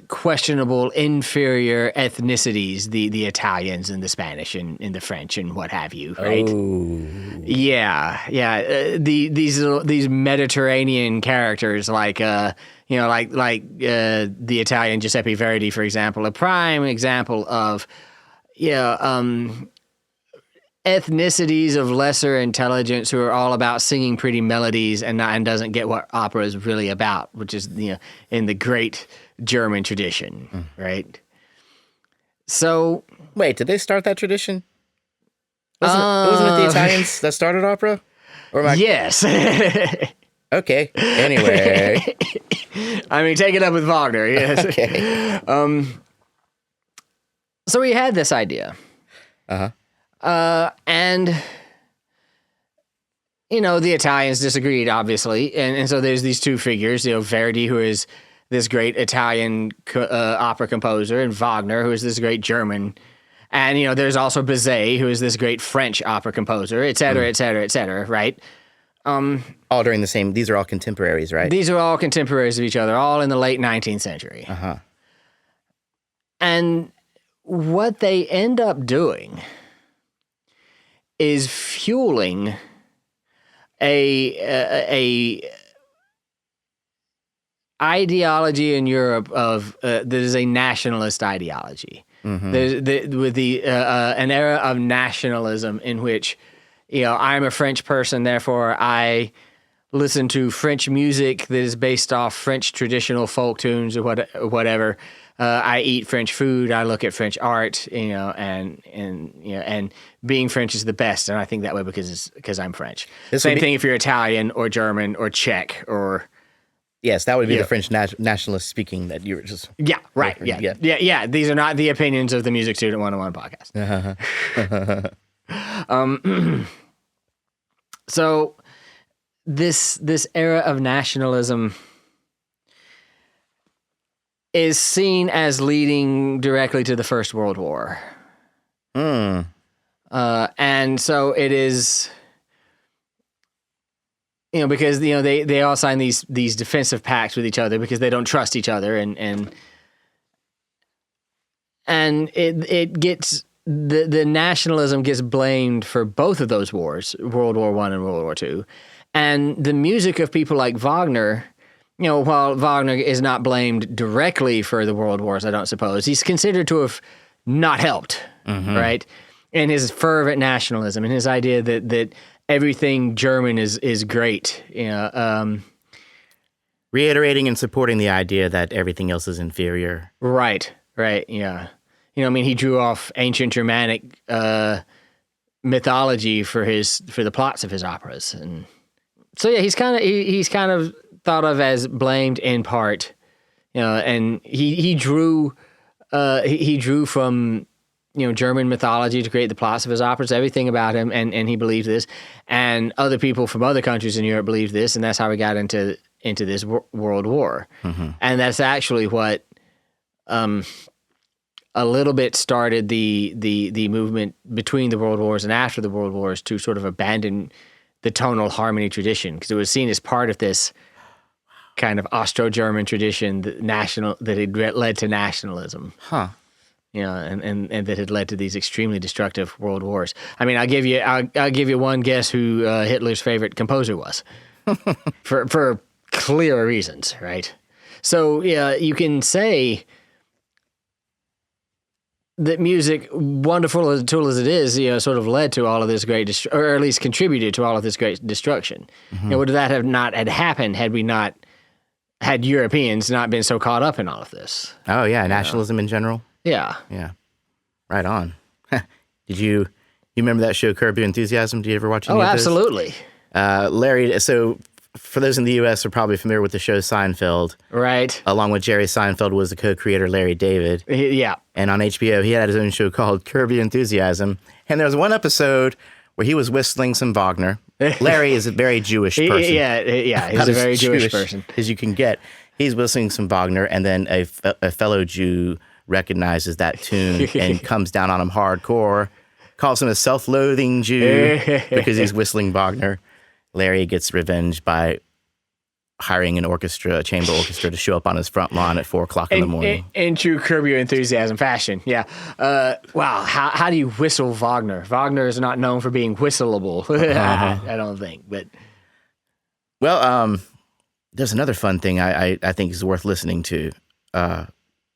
questionable inferior ethnicities, the Italians and the Spanish and the French and what have you, right? Oh. Yeah. These Mediterranean characters like the Italian Giuseppe Verdi, for example, a prime example of ethnicities of lesser intelligence who are all about singing pretty melodies and doesn't get what opera is really about, which is in the great German tradition, right? So wait, did they start that tradition? Wasn't it the Italians that started opera? Or yes. Okay. Anyway, I mean, take it up with Wagner. Yes. Okay. So he had this idea. And the Italians disagreed, obviously, and so there's these two figures, Verdi, who is this great Italian opera composer, and Wagner, who is this great German, and there's also Bizet, who is this great French opera composer, et cetera, et cetera, et cetera, right? All during the same. These are all contemporaries, right? These are all contemporaries of each other, all in the late 19th century. And what they end up doing is fueling a ideology in Europe of that is a nationalist ideology. With an era of nationalism in which I'm a French person, therefore I listen to French music that is based off French traditional folk tunes or whatever. I eat French food. I look at French art, and being French is the best. And I think that way because I'm French. Same thing if you're Italian or German or Czech or. Yes, that would be the French nationalist speaking that you were just. Yeah, right. Yeah. These are not the opinions of the Music Student 101 podcast. So this era of nationalism is seen as leading directly to the First World War. And so it is. Because they all sign these defensive pacts with each other because they don't trust each other, and it gets the nationalism gets blamed for both of those wars, World War I and World War II, and the music of people like Wagner. While Wagner is not blamed directly for the world wars, I don't suppose he's considered to have not helped, right? And his fervent nationalism and his idea that everything German is great. Reiterating and supporting the idea that everything else is inferior. Right, yeah. He drew off ancient Germanic mythology for the plots of his operas, and so yeah, he's kind of thought of as blamed in part, and he drew from German mythology to create the plots of his operas, everything about him, and he believed this, and other people from other countries in Europe believed this, and that's how we got into this World War, and that's actually what a little bit started the movement between the World Wars and after the World Wars to sort of abandon the tonal harmony tradition, because it was seen as part of this kind of Austro-German tradition that had led to nationalism. And that had led to these extremely destructive world wars. I mean, I'll give you one guess who Hitler's favorite composer was, for clear reasons, right? So yeah, you can say that music, wonderful as a tool as it is, sort of led to all of this great, or at least contributed to all of this great destruction. Would that have not had happened had Europeans not been so caught up in all of this? Oh yeah, nationalism in general. Yeah. Right on. Did you remember that show Curb Your Enthusiasm? Did you ever watch any of those? Absolutely. Larry, so for those in the U.S. are probably familiar with the show Seinfeld. Right. Along with Jerry Seinfeld was the co-creator Larry David. Yeah. And on HBO, he had his own show called Curb Your Enthusiasm. And there was one episode where he was whistling some Wagner. Larry is a very Jewish person. He's a very Jewish person. As you can get. He's whistling some Wagner, and then a fellow Jew recognizes that tune and comes down on him hardcore, calls him a self-loathing Jew because he's whistling Wagner. Larry gets revenge by hiring a chamber orchestra to show up on his front lawn at 4:00 in the morning. In true Curb Your Enthusiasm fashion, yeah. Wow, how do you whistle Wagner? Wagner is not known for being whistleable. I don't think, but... Well, there's another fun thing I think is worth listening to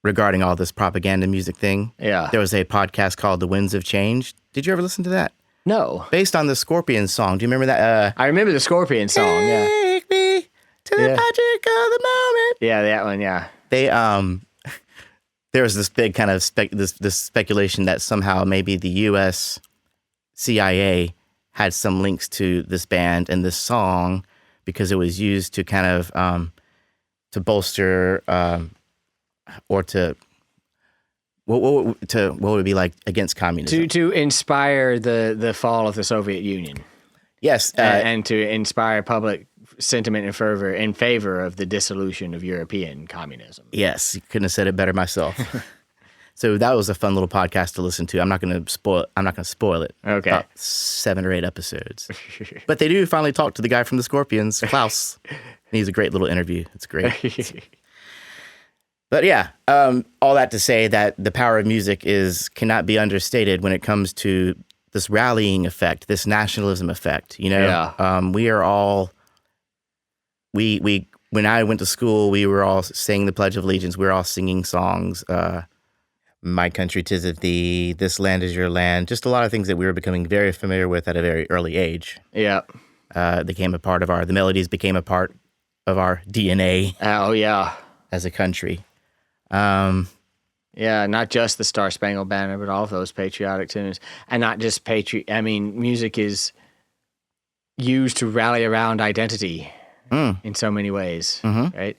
regarding all this propaganda music thing. Yeah. There was a podcast called The Winds of Change. Did you ever listen to that? No. Based on the Scorpions song. Do you remember that? I remember the Scorpions song, yeah. Take me to the magic of the moment. Yeah, that one, yeah. They, there was this big kind of this speculation that somehow maybe the U.S. CIA had some links to this band and this song because it was used to kind of to bolster or to what would it be like against communism? To inspire the fall of the Soviet Union. Yes, and to inspire public sentiment and fervor in favor of the dissolution of European communism. Yes, you couldn't have said it better myself. So that was a fun little podcast to listen to. I'm not going to spoil it. Okay. About 7 or 8 episodes. But they do finally talk to the guy from the Scorpions, Klaus. And he's a great little interview. It's great. But yeah, all that to say that the power of music cannot be understated when it comes to this rallying effect, this nationalism effect. We are all when I went to school, we were all saying the Pledge of Allegiance. We were all singing songs. My country 'tis of thee, this land is your land. Just a lot of things that we were becoming very familiar with at a very early age. Yeah. The melodies became a part of our DNA. Oh, yeah. As a country. And Yeah, not just the Star Spangled Banner, but all of those patriotic tunes. And not just music is used to rally around identity in so many ways, right?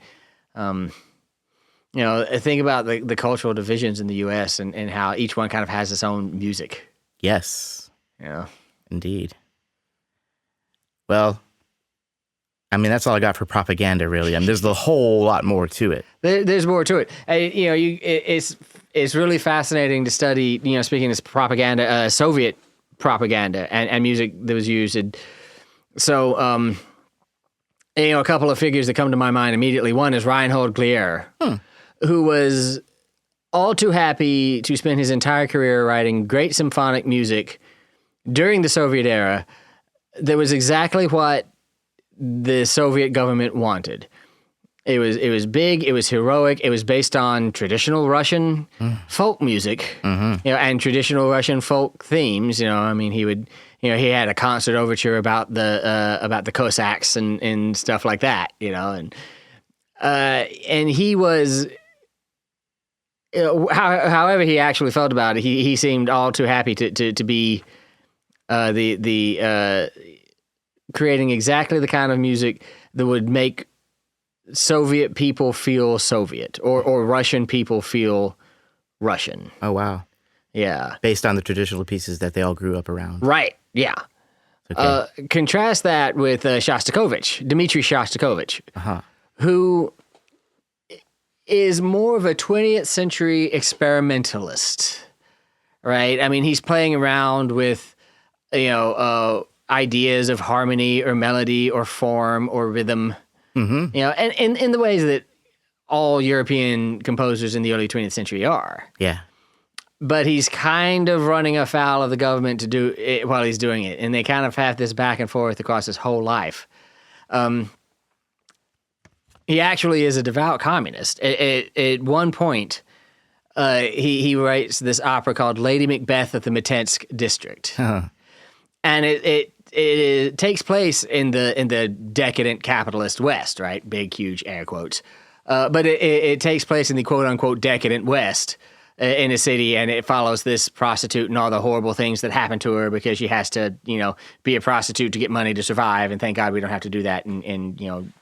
Think about the cultural divisions in the U.S. and how each one kind of has its own music. Yes. Yeah. Indeed. Well, I mean, that's all I got for propaganda, really. I mean, there's a whole lot more to it. There's more to it. It's really fascinating to study, speaking of propaganda, Soviet propaganda and music that was used. So, a couple of figures that come to my mind immediately. One is Reinhold Glier, who was all too happy to spend his entire career writing great symphonic music during the Soviet era that was exactly what the Soviet government wanted. It was big, it was heroic, it was based on traditional Russian folk music, and traditional Russian folk themes. He he had a concert overture about the Cossacks and stuff like that. And he was, however he actually felt about it, he seemed all too happy to be creating exactly the kind of music that would make Soviet people feel Soviet or Russian people feel Russian. Oh, wow. Yeah. Based on the traditional pieces that they all grew up around. Right. Yeah. Okay. Contrast that with Dmitri Shostakovich, who is more of a 20th century experimentalist, right? I mean, he's playing around with, ideas of harmony or melody or form or rhythm, and in the ways that all European composers in the early 20th century are. Yeah. But he's kind of running afoul of the government to do it while he's doing it. And they kind of have this back and forth across his whole life. He actually is a devout communist. At one point, he writes this opera called Lady Macbeth of the Mitensk District. And it takes place in the decadent capitalist West, right? Big, huge air quotes. But it takes place in the quote-unquote decadent West in a city, and it follows this prostitute and all the horrible things that happen to her because she has to, be a prostitute to get money to survive. And thank God we don't have to do that in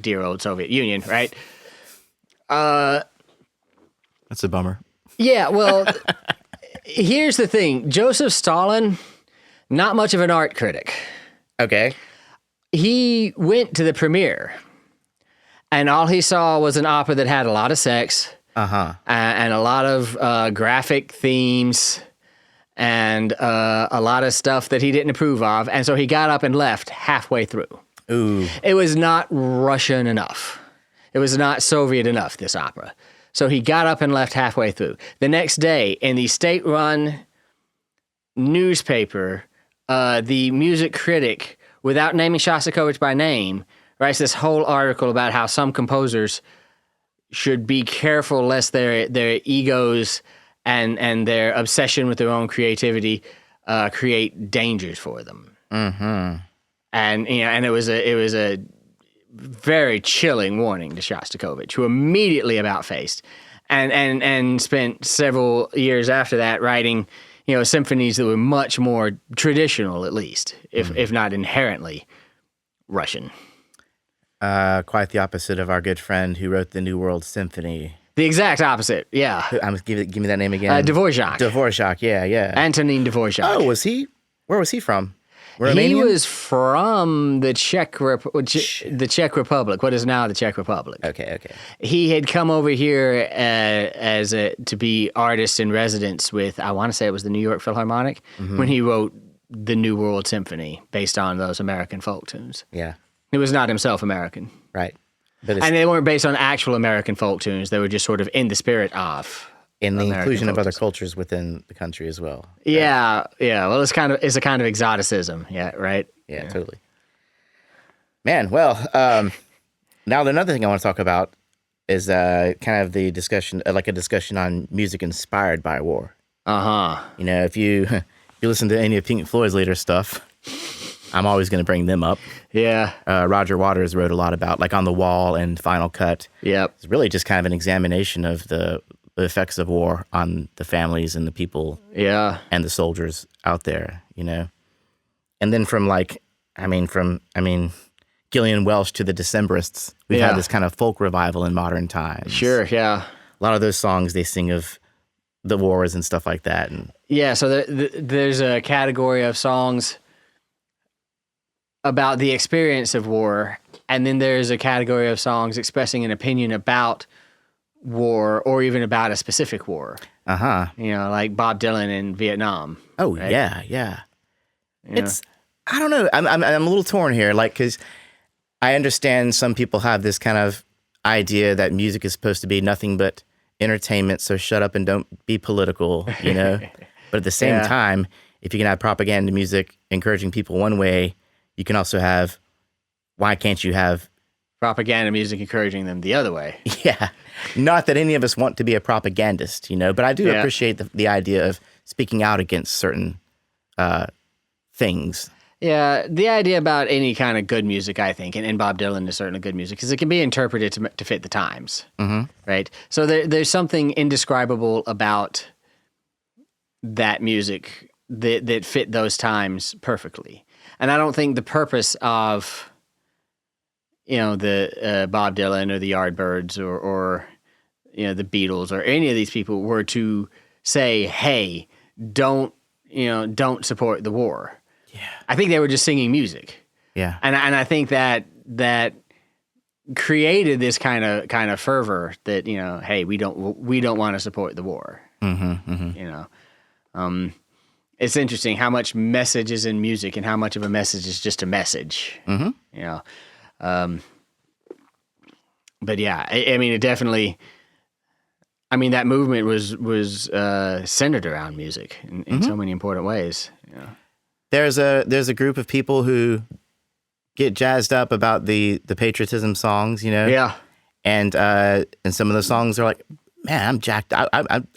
dear old Soviet Union, right? That's a bummer. Yeah, well, here's the thing. Joseph Stalin, not much of an art critic. Okay. He went to the premiere, and all he saw was an opera that had a lot of sex, and a lot of graphic themes, and a lot of stuff that he didn't approve of, and so he got up and left halfway through. Ooh. It was not Russian enough. It was not Soviet enough, this opera. So he got up and left halfway through. The next day, in the state-run newspaper, the music critic, without naming Shostakovich by name, writes this whole article about how some composers should be careful lest their egos and their obsession with their own creativity create dangers for them. Mm-hmm. And it was a very chilling warning to Shostakovich, who immediately about-faced and spent several years after that writing symphonies that were much more traditional, at least, if not inherently Russian. Quite the opposite of our good friend who wrote the New World Symphony. The exact opposite, yeah. Give me that name again. Dvorak. Dvorak, yeah. Antonin Dvorak. Oh, was he? Where was he from? Romanian? He was from the Czech Republic, what is now the Czech Republic. Okay. He had come over here to be artist in residence with, I want to say it was the New York Philharmonic, when he wrote the New World Symphony based on those American folk tunes. Yeah. He was not himself American. Right. And they weren't based on actual American folk tunes. They were just sort of in the spirit of in the American inclusion of other folks. cultures within the country as well. Yeah. Well, it's a kind of exoticism. Yeah, right? Yeah, totally. Man, well, now another thing I want to talk about is kind of the discussion, like a discussion on music inspired by war. If you listen to any of Pink Floyd's later stuff, I'm always going to bring them up. Yeah. Roger Waters wrote a lot about, like, On the Wall and Final Cut. Yep. It's really just kind of an examination of the the effects of war on the families and the people Yeah. and the soldiers out there, you know. And then from Gillian Welch to the Decemberists, we've had this kind of folk revival in modern times. Sure, yeah. A lot of those songs, they sing of the wars and stuff like that. And Yeah, so there's a category of songs about the experience of war, and then there's a category of songs expressing an opinion about war or even about a specific war. uh-huh. You know, like Bob Dylan in Vietnam. Oh, right? yeah. You know? It's, I don't know. I'm a little torn here, like, because I understand some people have this kind of idea that music is supposed to be nothing but entertainment, so shut up and don't be political, you know? But at the same time, if you can have propaganda music encouraging people one way, you can also have, why can't you have propaganda music encouraging them the other way? Yeah. Not that any of us want to be a propagandist, you know, but I do appreciate the idea of speaking out against certain things. Yeah, the idea about any kind of good music, I think, and Bob Dylan is certainly good music, because it can be interpreted to fit the times, right? So there's something indescribable about that music that fit those times perfectly. And I don't think the purpose of, you know, the Bob Dylan or the Yardbirds or you know, the Beatles or any of these people were to say, hey, don't support the war. Yeah. I think they were just singing music. Yeah. And I think that created this kind of fervor that, you know, hey, we don't want to support the war. You know, it's interesting how much message is in music and how much of a message is just a message. You know, but yeah, I mean, it definitely. I mean, that movement was centered around music in so many important ways. You know? There's a group of people who get jazzed up about the patriotism songs, you know. Yeah. And some of the songs are like, man, I'm jacked. I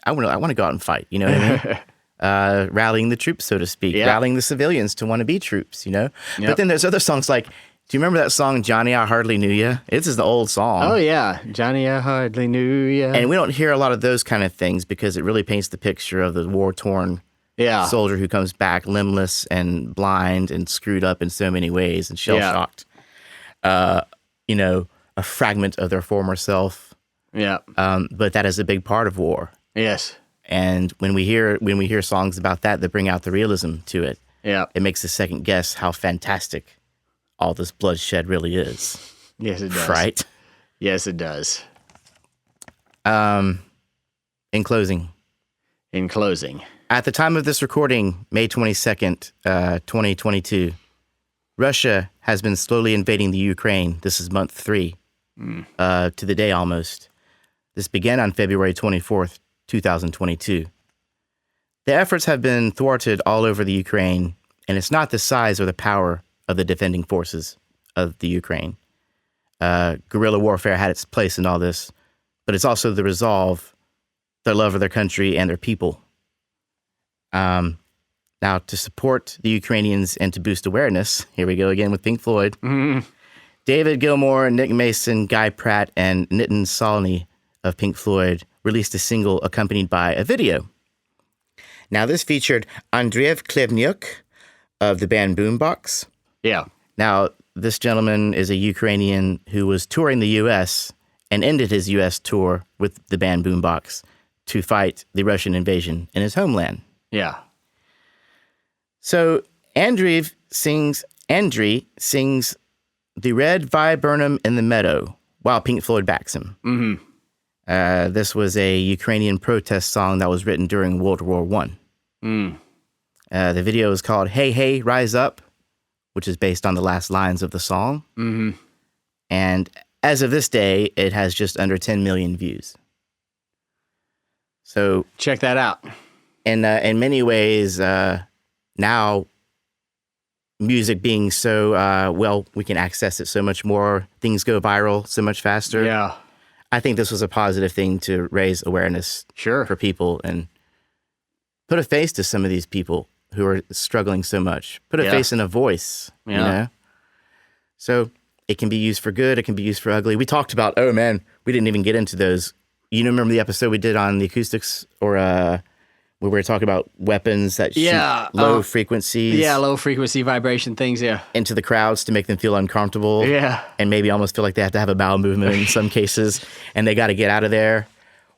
want to go out and fight. You know what I mean? Rallying the troops, so to speak, rallying the civilians to want to be troops. You know. Yep. But then there's other songs like, do you remember that song, Johnny, I Hardly Knew Ya? This is the old song. Oh, yeah. Johnny, I Hardly Knew Ya. And we don't hear a lot of those kind of things because it really paints the picture of the war-torn soldier who comes back limbless and blind and screwed up in so many ways and shell-shocked. You know, a fragment of their former self. Yeah. But that is a big part of war. Yes. And when we hear songs about that bring out the realism to it, it makes us second guess how fantastic all this bloodshed really is. Yes, it does. Right? Yes, it does. In closing. At the time of this recording, May 22nd, 2022, Russia has been slowly invading the Ukraine. This is month 3, to the day almost. This began on February 24th, 2022. The efforts have been thwarted all over the Ukraine, and it's not the size or the power of the defending forces of the Ukraine. Guerrilla warfare had its place in all this, but it's also the resolve, their love of their country and their people. Now, to support the Ukrainians and to boost awareness, here we go again with Pink Floyd. David Gilmour, Nick Mason, Guy Pratt, and Nitin Solny of Pink Floyd released a single accompanied by a video. Now, this featured Andriy Klevnyuk of the band Boombox. Yeah. Now, this gentleman is a Ukrainian who was touring the U.S. and ended his U.S. tour with the band Boombox to fight the Russian invasion in his homeland. Yeah. So Andriy sings "The Red Viburnum in the Meadow" while Pink Floyd backs him. This was a Ukrainian protest song that was written during World War I. The video is called "Hey Hey Rise Up," which is based on the last lines of the song. And as of this day, it has just under 10 million views. So check that out. In many ways, now music being so, we can access it so much more. Things go viral so much faster. Yeah. I think this was a positive thing to raise awareness for people and put a face to some of these people who are struggling so much. Put a face and a voice, you know? So it can be used for good. It can be used for ugly. We talked about, we didn't even get into those, You remember the episode we did on the acoustics, or where we were talking about weapons that shoot low frequencies? Yeah, low frequency vibration things, yeah. Into the crowds to make them feel uncomfortable. Yeah. And maybe almost feel like they have to have a bowel movement in some cases, and they got to get out of there.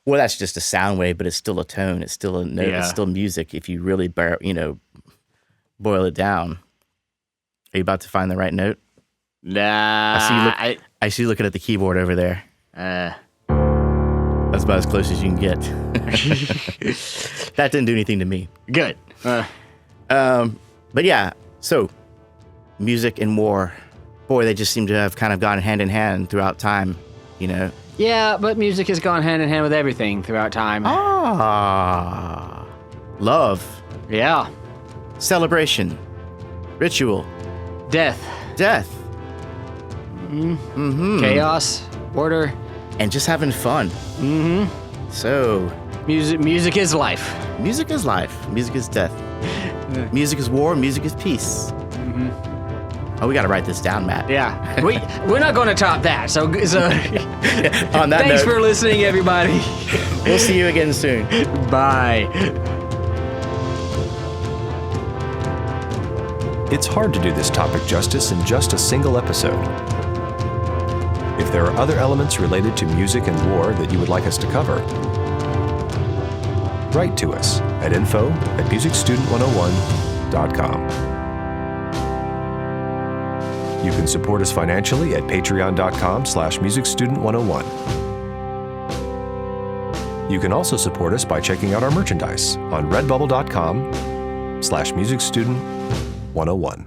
Well, that's just a sound wave, but it's still a tone. It's still a note. It's still music if you really, boil it down. Are you about to find the right note? Nah. I see you looking at the keyboard over there. That's about as close as you can get. That didn't do anything to me. Good. But yeah, so music and war, boy, they just seem to have kind of gone hand in hand throughout time, Yeah, but music has gone hand in hand with everything throughout time. Love, Yeah. celebration, ritual, Death. Chaos. Order. and just having fun. So, Music is life. music is life. Music is death. Music is war. Music is peace. Oh, we got to write this down, Matt. Yeah. We're not going to top that. So On that thanks note, for listening, everybody. we'll see you again soon. Bye. It's hard to do this topic justice in just a single episode. If there are other elements related to music and war that you would like us to cover, write to us at info@musicstudent101.com. You can support us financially at patreon.com/musicstudent101. You can also support us by checking out our merchandise on redbubble.com/musicstudent101.